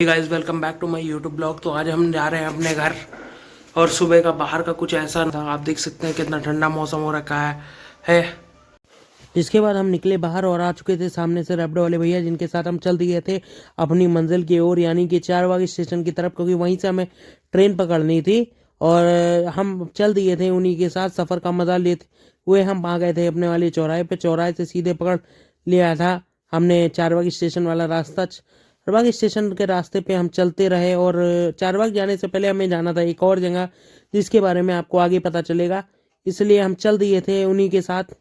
Guys welcome back to my YouTube blog. तो आज हम जा रहे हैं अपने घर और सुबह का बाहर का कुछ ऐसा था, आप देख सकते हैं कितना ठंडा मौसम हो रखा है। जिसके बाद हम निकले बाहर और आ चुके थे सामने से रैपिडो वाले भैया, जिनके साथ हम चल दिए थे अपनी मंजिल की ओर, यानी कि चारबाग स्टेशन की तरफ, क्योंकि वहीं से हमें ट्रेन पकड़नी थी और हम चल दिए थे उन्हीं के साथ। सफ़र का मजा लेते हुए हम आ गए थे अपने वाले चौराहे पे। चौराहे से सीधे पकड़ लिया था हमने चारबाग स्टेशन वाला रास्ता। चारबाग स्टेशन के रास्ते पे हम चलते रहे और चारबाग जाने से पहले हमें जाना था एक और जगह, जिसके बारे में आपको आगे पता चलेगा, इसलिए हम चल दिए थे उन्हीं के साथ।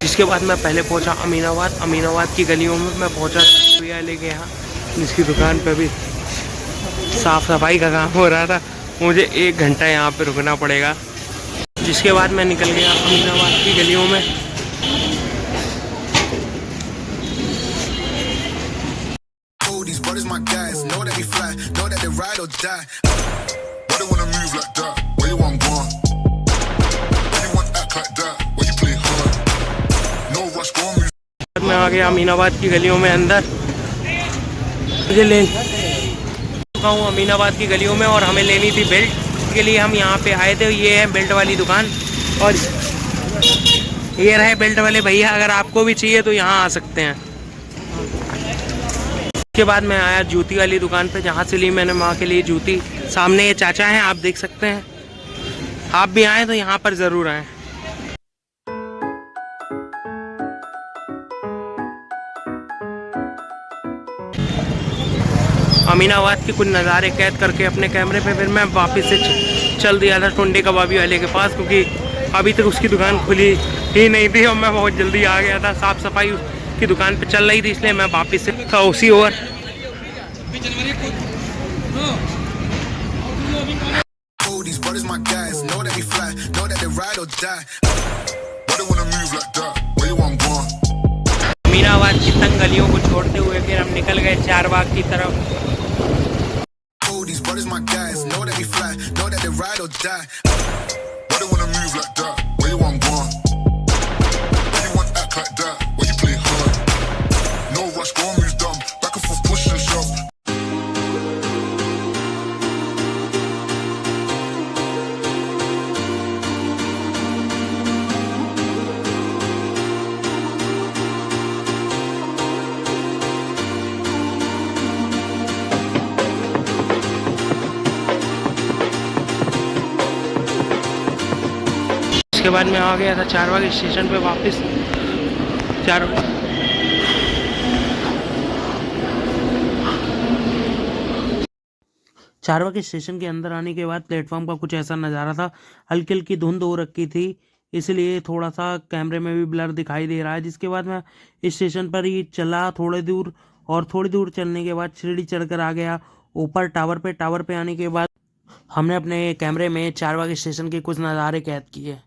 इसके बाद मैं पहले पहुंचा अमीनाबाद की गलियों में मैं पहुंचा भैया लेके यहाँ, जिसकी दुकान पे भी साफ सफाई का काम हो रहा था। मुझे 1 घंटा यहाँ पे रुकना पड़ेगा। जिसके बाद मैं निकल गया अमीनाबाद की गलियों में। मैं आ गया अमीनाबाद की गलियों में अंदर, मुझे ले चुका हूँ अमीनाबाद की गलियों में और हमें लेनी थी बेल्ट के लिए। हम यहाँ पे आए थे, ये है बेल्ट वाली दुकान और ये रहे बेल्ट वाले भैया, अगर आपको भी चाहिए तो यहाँ आ सकते हैं। उसके बाद मैं आया जूती वाली दुकान पे, जहाँ से ली मैंने माँ के लिए जूती। सामने ये चाचा हैं, आप देख सकते हैं। आप भी आए तो यहाँ पर ज़रूर आएँ। अमीनाबाद के कुछ नज़ारे कैद करके अपने कैमरे पे फिर मैं वापस से चल दिया था टुंडे कबाबी वाले के पास, क्योंकि अभी तक उसकी दुकान खुली ही नहीं थी और मैं बहुत जल्दी आ गया था। साफ़ सफाई की दुकान पे चल रही थी, इसलिए मैं वापस से था उसी ओर। अमीनाबाद की तंग गलियों को छोड़ते हुए फिर हम निकल गए चारबाग की तरफ। उसके बाद मैं आ गया था चारबाग स्टेशन पे वापस। चारबाग स्टेशन के अंदर आने के बाद प्लेटफॉर्म का कुछ ऐसा नज़ारा था। हल्की हल्की धुंध हो रखी थी, इसलिए थोड़ा सा कैमरे में भी ब्लर दिखाई दे रहा है। जिसके बाद मैं स्टेशन पर ही चला थोड़ी दूर, और थोड़ी दूर चलने के बाद सीढ़ी चढ़कर आ गया ऊपर टावर पे। टावर पे आने के बाद हमने अपने कैमरे में चारबाग स्टेशन के कुछ नज़ारे कैद किए।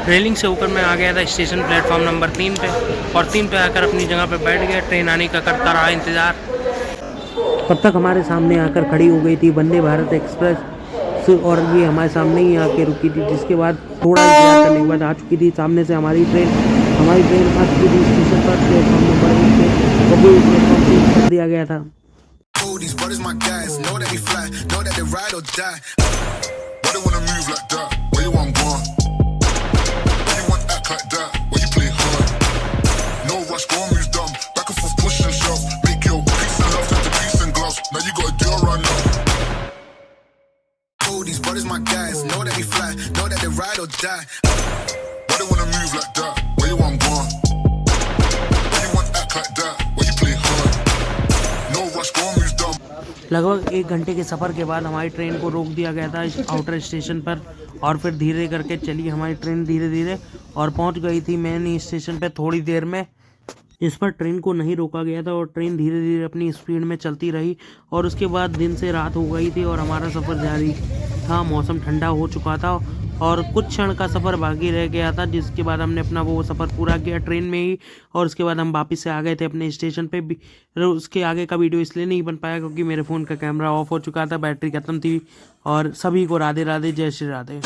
रेलिंग से ऊपर मैं आ गया था स्टेशन प्लेटफॉर्म नंबर 3 पे, और 3 पे आकर अपनी जगह पे बैठ गया। ट्रेन आने का करता रहा इंतज़ार। तब तक हमारे सामने आकर खड़ी हो गई थी वंदे भारत एक्सप्रेस, और ये हमारे सामने ही आके रुकी थी, जिसके बाद थोड़ा इंतजार करने के बाद आ चुकी थी सामने से हमारी ट्रेन आ चुकी थी स्टेशन पर। प्लेटफॉर्म नंबर 1 पे वो भी प्लेटफॉर्म चेंज कर दिया गया था। These brothers my guys, know that they fly, know that they ride or die. Why they wanna move like that? Where you want gone? Why you want act like that? Why you play hard? No rush, go and move dumb. Back and forth, push and shove. Make your peace and love turn to peace and gloves. Now you gotta do run now. These brothers my guys, know that they fly, know that they ride or die. Why they wanna move like that? Where you want gone? Why you want act like that? Why you play hard? No rush, go and move dumb. लगभग 1 घंटे के सफ़र के बाद हमारी train को रोक दिया गया था इस आउटर स्टेशन पर, और फिर धीरे करके चली हमारी ट्रेन धीरे धीरे और पहुंच गई थी मेन स्टेशन पे थोड़ी देर में। इस पर ट्रेन को नहीं रोका गया था और ट्रेन धीरे धीरे अपनी स्पीड में चलती रही, और उसके बाद दिन से रात हो गई थी और हमारा सफ़र जारी था। मौसम ठंडा हो चुका था और कुछ क्षण का सफ़र बाकी रह गया था, जिसके बाद हमने अपना वो सफ़र पूरा किया ट्रेन में ही, और उसके बाद हम वापस से आ गए थे अपने स्टेशन पे भी। उसके आगे का वीडियो इसलिए नहीं बन पाया क्योंकि मेरे फ़ोन का कैमरा ऑफ हो चुका था, बैटरी ख़त्म थी। और सभी को राधे राधे, जय श्री राधे।